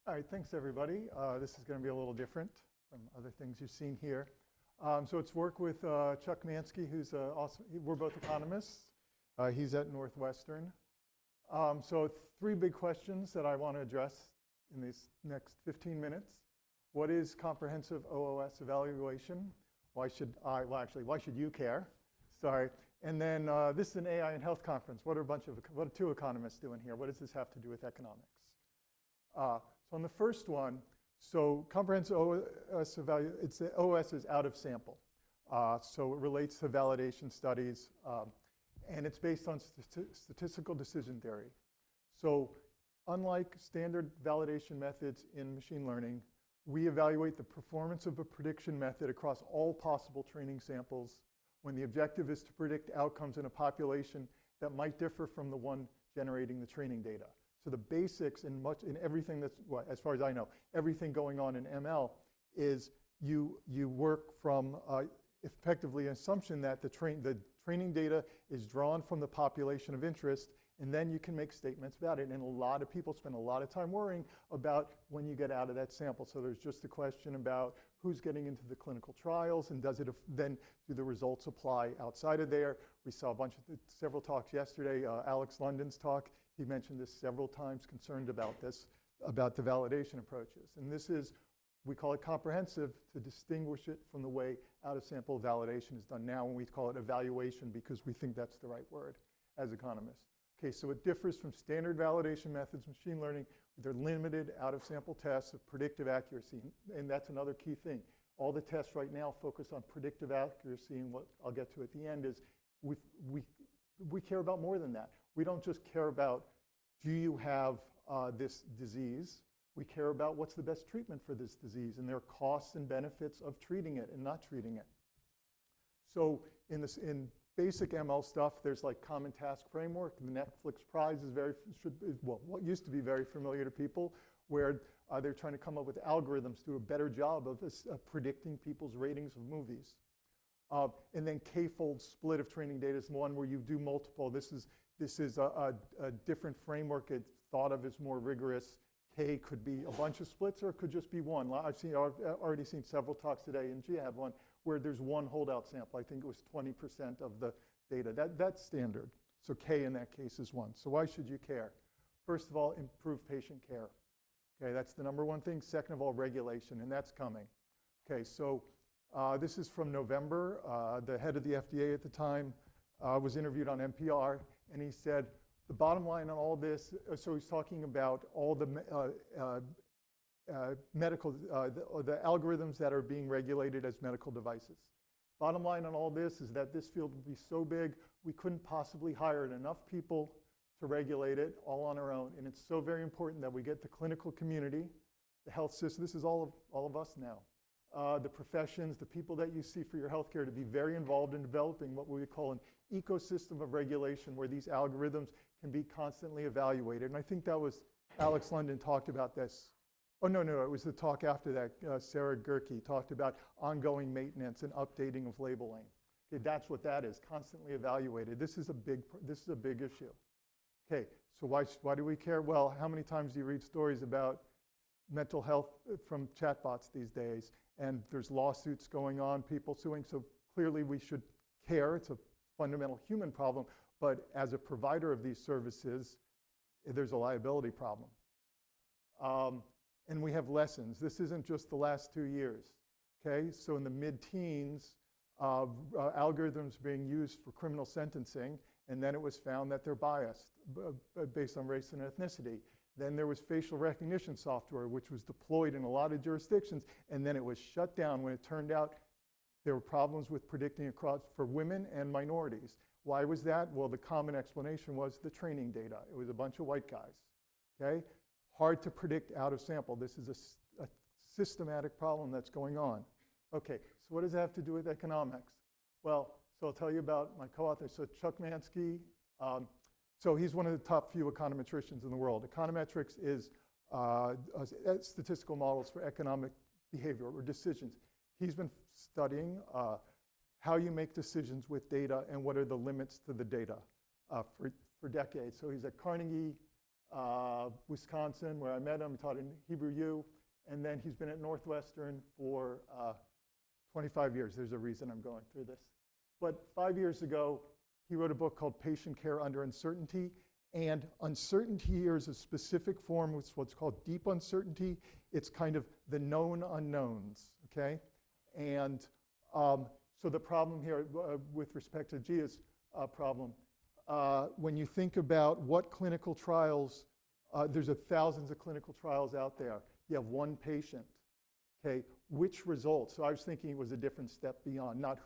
All right, thanks everybody. This is going to be a little different from other things you've seen here. So it's work with Chuck Mansky, who's awesome. We're both economists. He's at Northwestern. So three big questions that I want to address in these next 15 minutes. What is comprehensive OOS evaluation? Why should you care? Sorry. And then this is an AI and health conference. What are two economists doing here? What does this have to do with economics? So on the first one, so comprehensive OOS evaluation, the OOS is out of sample. So it relates to validation studies, and it's based on statistical decision theory. So unlike standard validation methods in machine learning, we evaluate the performance of a prediction method across all possible training samples when the objective is to predict outcomes in a population that might differ from the one generating the training data. So the basics in everything that's, well, as far as I know, everything going on in ML is you work from effectively an assumption that the training data is drawn from the population of interest, and then you can make statements about it. And a lot of people spend a lot of time worrying about when you get out of that sample. So there's just a question about who's getting into the clinical trials, and then do the results apply outside of there? We saw several talks yesterday. Alex London's talk, he mentioned this several times, concerned about this, about the validation approaches. And this is, we call it comprehensive to distinguish it from the way out-of-sample validation is done now, and we call it evaluation because we think that's the right word as economists. Okay, so it differs from standard validation methods, machine learning, with their limited out-of-sample tests of predictive accuracy, and that's another key thing. All the tests right now focus on predictive accuracy, and what I'll get to at the end is we care about more than that. We don't just care about, do you have this disease? We care about what's the best treatment for this disease, and there are costs and benefits of treating it and not treating it. So in basic ML stuff, there's like common task framework. The Netflix prize is what used to be very familiar to people, where they're trying to come up with algorithms to do a better job of predicting people's ratings of movies. And then k-fold split of training data is one where you do multiple. This is a different framework. It's thought of as more rigorous. K could be a bunch of splits, or it could just be one. I've already seen several talks today, and Gia had one where there's one holdout sample. I think it was 20% of the data. That's standard. So K in that case is one. So why should you care? First of all, improve patient care. Okay, that's the number one thing. Second of all, regulation, and that's coming. Okay, so this is from November. The head of the FDA at the time was interviewed on NPR, and he said, the bottom line on all this, so he's talking about all the the algorithms that are being regulated as medical devices. Bottom line on all this is that this field would be so big, we couldn't possibly hire enough people to regulate it all on our own. And it's so very important that we get the clinical community, the health system, this is all of us now, the professions, the people that you see for your healthcare, to be very involved in developing what we would call an ecosystem of regulation where these algorithms can be constantly evaluated. And I think that was, Alex London talked about this. Oh, no, it was the talk after that. Sarah Gerke talked about ongoing maintenance and updating of labeling. Okay, that's what that is, constantly evaluated. This is a big issue. Okay, so why do we care? Well, how many times do you read stories about mental health from chatbots these days? And there's lawsuits going on, people suing, so clearly we should care. It's a fundamental human problem, but as a provider of these services, there's a liability problem. And we have lessons. This isn't just the last 2 years, okay? So in the mid-teens, algorithms being used for criminal sentencing, and then it was found that they're biased based on race and ethnicity. Then there was facial recognition software, which was deployed in a lot of jurisdictions, and then it was shut down when it turned out there were problems with predicting across for women and minorities. Why was that? Well, the common explanation was the training data. It was a bunch of white guys, okay? Hard to predict out of sample. This is a systematic problem that's going on. Okay, so what does that have to do with economics? Well, so I'll tell you about my co-author. So Chuck Mansky, so he's one of the top few econometricians in the world. Econometrics is statistical models for economic behavior or decisions. He's been studying how you make decisions with data and what are the limits to the data for decades. So he's at Carnegie, Wisconsin, where I met him, taught in Hebrew U, and then he's been at Northwestern for 25 years. There's a reason I'm going through this. But 5 years ago, he wrote a book called Patient Care Under Uncertainty. And uncertainty here is a specific form of what's called deep uncertainty. It's kind of the known unknowns, okay? And so the problem here with respect to Gia's problem, when you think about what clinical trials, there's thousands of clinical trials out there. You have one patient, okay? Which results? So I was thinking it was a different step beyond, not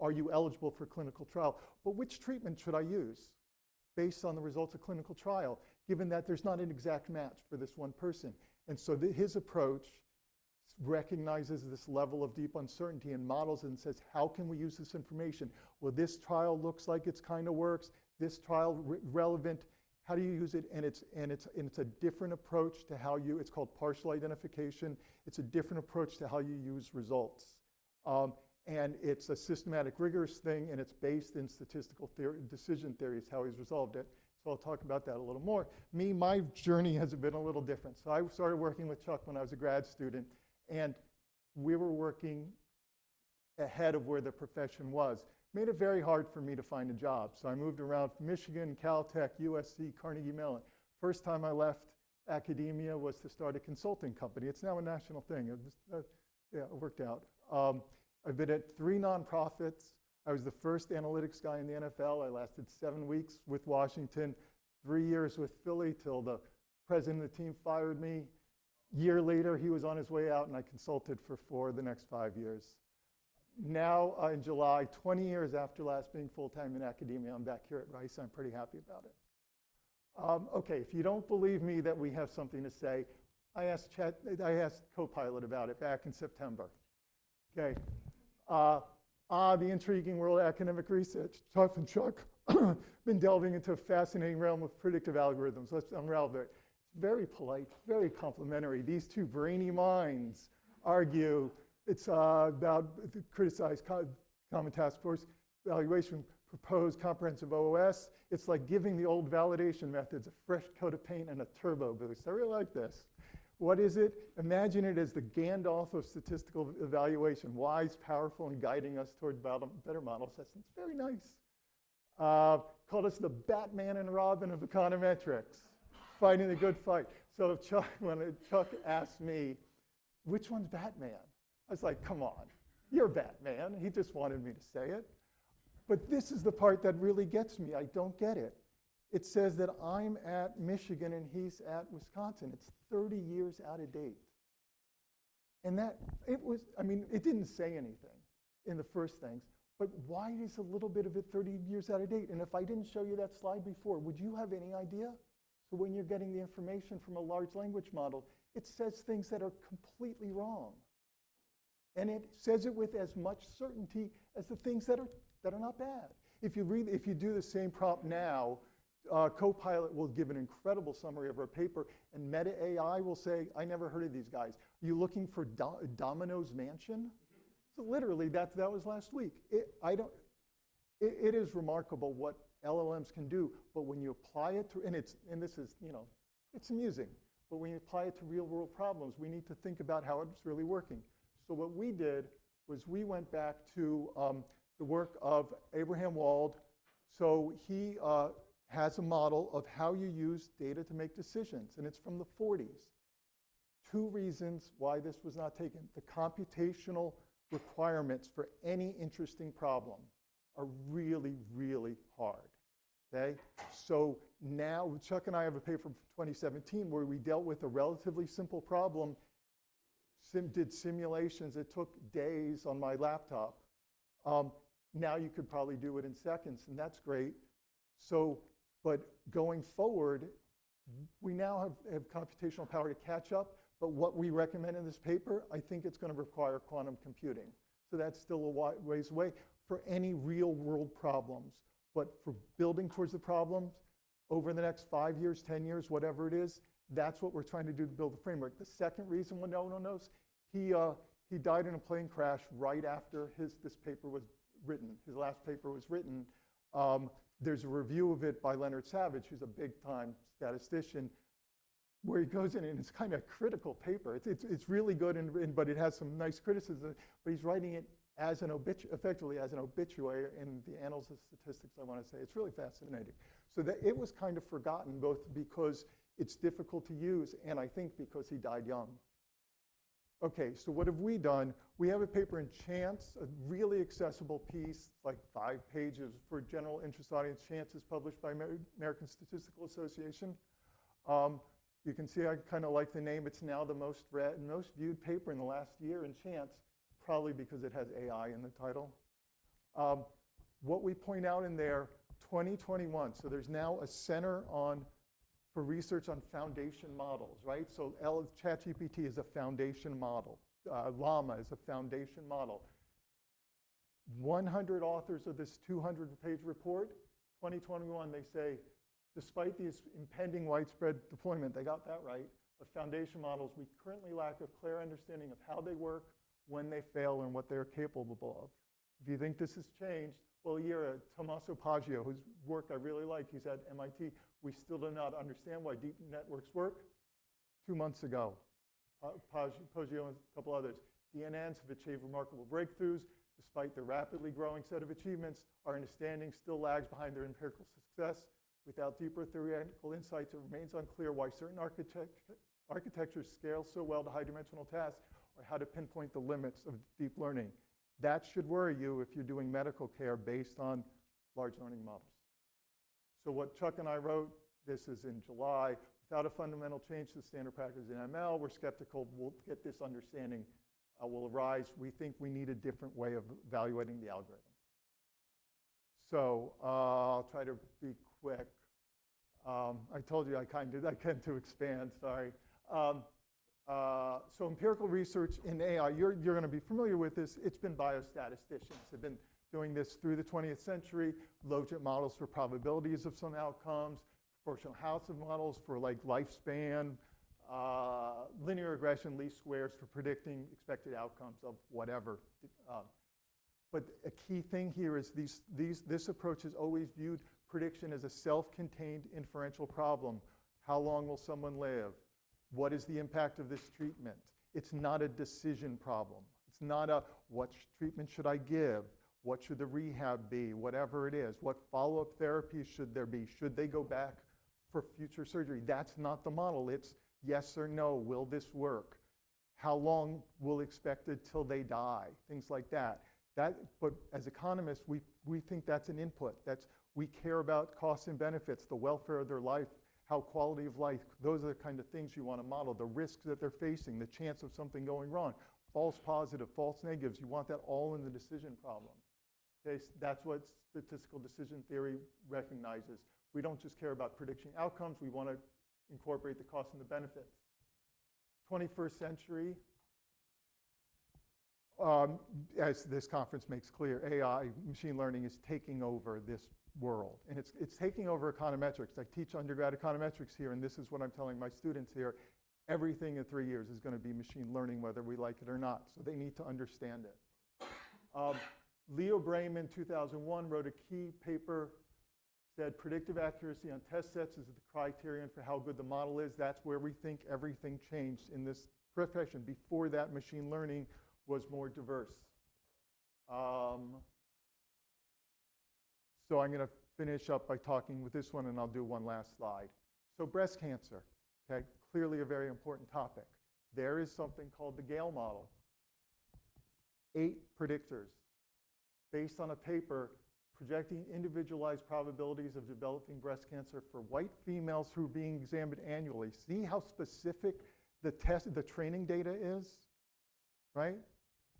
are you eligible for clinical trial, but which treatment should I use based on the results of clinical trial, given that there's not an exact match for this one person. And so his approach recognizes this level of deep uncertainty and models and says, how can we use this information? Well, this trial looks like it's kind of works. This trial relevant. How do you use it? And it's a different approach to how you, it's called partial identification. It's a different approach to how you use results. And it's a systematic, rigorous thing, and it's based in statistical theory, decision theory is how he's resolved it. So I'll talk about that a little more. My journey has been a little different. So I started working with Chuck when I was a grad student, and we were working ahead of where the profession was. Made it very hard for me to find a job. So I moved around from Michigan, Caltech, USC, Carnegie Mellon. First time I left academia was to start a consulting company. It's now a national thing. It worked out. I've been at 3 nonprofits. I was the first analytics guy in the NFL. I lasted 7 weeks with Washington, 3 years with Philly till the president of the team fired me. Year later, he was on his way out, and I consulted for the next 5 years. Now, in July, 20 years after last being full-time in academia, I'm back here at Rice. I'm pretty happy about it. Okay, if you don't believe me that we have something to say, I asked Copilot about it back in September. Okay. The intriguing world of academic research. Chuck and Chuck been delving into a fascinating realm of predictive algorithms. Let's unravel it. It's very polite, very complimentary. These two brainy minds argue. It's about criticized common task force evaluation, proposed comprehensive OOS. It's like giving the old validation methods a fresh coat of paint and a turbo boost. I really like this. What is it? Imagine it as the Gandalf of statistical evaluation, wise, powerful, and guiding us toward better model systems. It's very nice. Called us the Batman and Robin of econometrics, fighting the good fight. So when Chuck asked me, which one's Batman? I was like, come on, you're Batman. He just wanted me to say it. But this is the part that really gets me. I don't get it. It says that I'm at Michigan and he's at Wisconsin. It's 30 years out of date. And it didn't say anything in the first things, but why is a little bit of it 30 years out of date? And if I didn't show you that slide before, would you have any idea? So when you're getting the information from a large language model, it says things that are completely wrong. And it says it with as much certainty as the things that are not bad. If you do the same prompt now, Copilot will give an incredible summary of our paper, and Meta AI will say, I never heard of these guys. Are you looking for Domino's Mansion? So literally, that was last week. It is remarkable what LLMs can do, but when you apply it to, and this is, it's amusing, but when you apply it to real world problems, we need to think about how it's really working. So what we did was we went back to the work of Abraham Wald. So he has a model of how you use data to make decisions, and it's from the 40s. 2 reasons why this was not taken. The computational requirements for any interesting problem are really, really hard, okay? So now, Chuck and I have a paper from 2017 where we dealt with a relatively simple problem, did simulations. It took days on my laptop. Now you could probably do it in seconds, and that's great. So, but going forward, we now have computational power to catch up, but what we recommend in this paper, I think it's going to require quantum computing. So that's still a ways away for any real world problems. But for building towards the problems over the next 5 years, 10 years, whatever it is, that's what we're trying to do to build the framework. The second reason no one knows, he died in a plane crash right after this paper was written. His last paper was written. There's a review of it by Leonard Savage, who's a big-time statistician, where he goes in, and it's kind of a critical paper. It's really good, but it has some nice criticism. But he's writing it as an effectively as an obituary in the Annals of Statistics, I want to say. It's really fascinating. So that it was kind of forgotten, both because it's difficult to use, and I think because he died young. Okay, so what have we done? We have a paper in Chance, a really accessible piece, like 5 pages for general interest audience. Chance is published by American Statistical Association. You can see I kind of like the name. It's now the most read and most viewed paper in the last year in Chance, probably because it has AI in the title. What we point out in there, 2021, so there's now a center for research on foundation models, right? So ChatGPT is a foundation model. Llama is a foundation model. 100 authors of this 200-page report, 2021, they say, despite this impending widespread deployment, they got that right, of foundation models, we currently lack a clear understanding of how they work, when they fail, and what they're capable of. If you think this has changed, well, a year ago, Tommaso Poggio, whose work I really like, he's at MIT, we still do not understand why deep networks work. 2 months ago, Poggio and a couple others, DNNs have achieved remarkable breakthroughs. Despite their rapidly growing set of achievements, our understanding still lags behind their empirical success. Without deeper theoretical insights, it remains unclear why certain architectures scale so well to high-dimensional tasks, or how to pinpoint the limits of deep learning. That should worry you if you're doing medical care based on large learning models. So what Chuck and I wrote, this is in July, without a fundamental change to standard practice in ML, we're skeptical we'll get this understanding will arise. We think we need a different way of evaluating the algorithms. So I'll try to be quick. I told you I tend to expand, sorry. So empirical research in AI, you're going to be familiar with this. It's been biostatisticians have been doing this through the 20th century, logit models for probabilities of some outcomes, proportional Haussmann models for like lifespan, linear regression, least squares for predicting expected outcomes of whatever. But a key thing here is this approach has always viewed prediction as a self-contained inferential problem. How long will someone live? What is the impact of this treatment? It's not a decision problem. It's not a what treatment should I give? What should the rehab be? Whatever it is. What follow-up therapies should there be? Should they go back for future surgery? That's not the model. It's yes or no. Will this work? How long will expected till they die? Things like that. But as economists, we think that's an input. We care about costs and benefits, the welfare of their life, how quality of life, those are the kind of things you want to model, the risks that they're facing, the chance of something going wrong, false positive, false negatives. You want that all in the decision problem. Okay, so that's what statistical decision theory recognizes. We don't just care about predicting outcomes, we want to incorporate the costs and the benefits. 21st century, as this conference makes clear, AI, machine learning is taking over this world. And it's taking over econometrics. I teach undergrad econometrics here, and this is what I'm telling my students here. Everything in 3 years is going to be machine learning, whether we like it or not. So they need to understand it. Leo Brayman, 2001, wrote a key paper, said predictive accuracy on test sets is the criterion for how good the model is. That's where we think everything changed in this profession. Before that, machine learning was more diverse. So I'm going to finish up by talking with this one, and I'll do one last slide. So breast cancer, okay, clearly a very important topic. There is something called the Gale model. 8 predictors based on a paper projecting individualized probabilities of developing breast cancer for white females who are being examined annually. See how specific the training data is, right?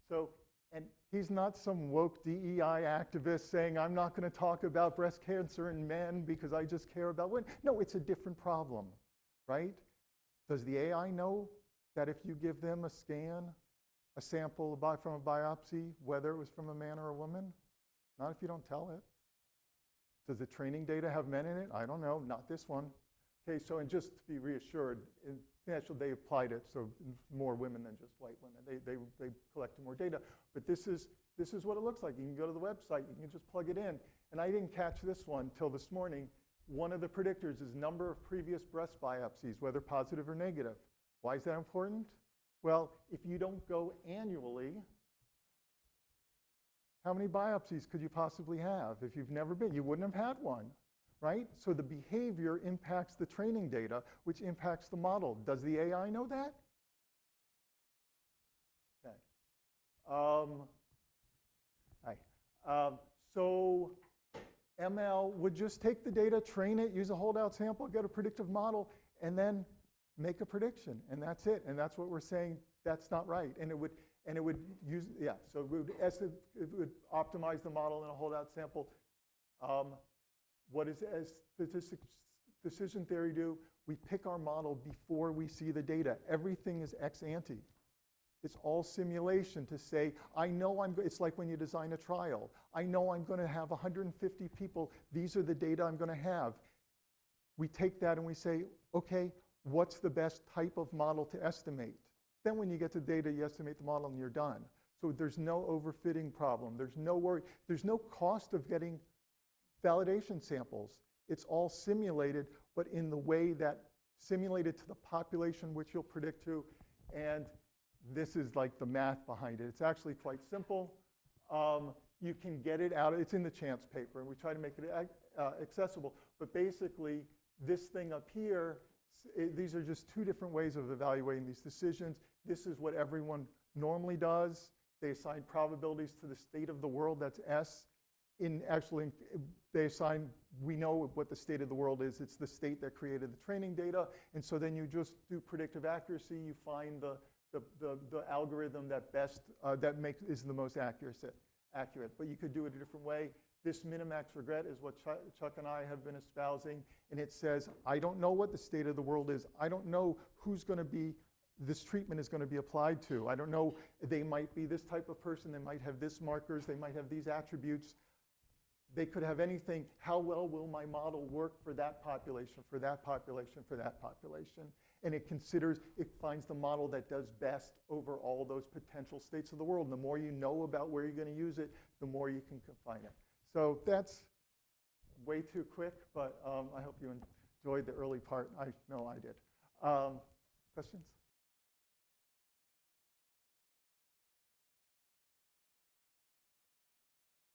So, and he's not some woke DEI activist saying, I'm not going to talk about breast cancer in men because I just care about women. No, it's a different problem, right? Does the AI know that if you give them a scan, a sample from a biopsy, whether it was from a man or a woman? Not if you don't tell it. Does the training data have men in it? I don't know, not this one. Okay, so and just to be reassured, naturally they applied it, so more women than just white women. They collected more data. But this is what it looks like. You can go to the website, you can just plug it in. And I didn't catch this one till this morning. one of the predictors is number of previous breast biopsies, whether positive or negative. Why is that important? Well, if you don't go annually, how many biopsies could you possibly have? If you've never been, you wouldn't have had one, right? So the behavior impacts the training data, which impacts the model. Does the AI know that? Okay. So ML would just take the data, train it, use a holdout sample, get a predictive model, and then make a prediction, and that's it. And that's what we're saying. That's not right. And it would use, yeah. So it would optimize the model in a holdout sample. What does decision theory do? We pick our model before we see the data. Everything is ex ante. It's all simulation to say, I know it's like when you design a trial. I know I'm going to have 150 people. These are the data I'm going to have. We take that and we say, okay, what's the best type of model to estimate? Then when you get the data, you estimate the model and you're done. So there's no overfitting problem. There's no worry. There's no cost of getting validation samples. It's all simulated, but in the way that simulated to the population which you'll predict to. And this is like the math behind it. It's actually quite simple. You can get it out. It's in the Chance paper, and we try to make it accessible. But basically, this thing up here, these are just two different ways of evaluating these decisions. This is what everyone normally does. They assign probabilities to the state of the world, that's S. They assign, we know what the state of the world is. It's the state that created the training data. And so then you just do predictive accuracy. You find the algorithm that best, is the most accurate. But you could do it a different way. This minimax regret is what Chuck and I have been espousing. And it says, I don't know what the state of the world is. I don't know who's going to be, this treatment is going to be applied to. I don't know, they might be this type of person. They might have this markers. They might have these attributes. They could have anything. How well will my model work for that population, for that population, for that population? And it finds the model that does best over all those potential states of the world. And the more you know about where you're going to use it, the more you can confine it. So that's way too quick, but I hope you enjoyed the early part. I know I did. Questions?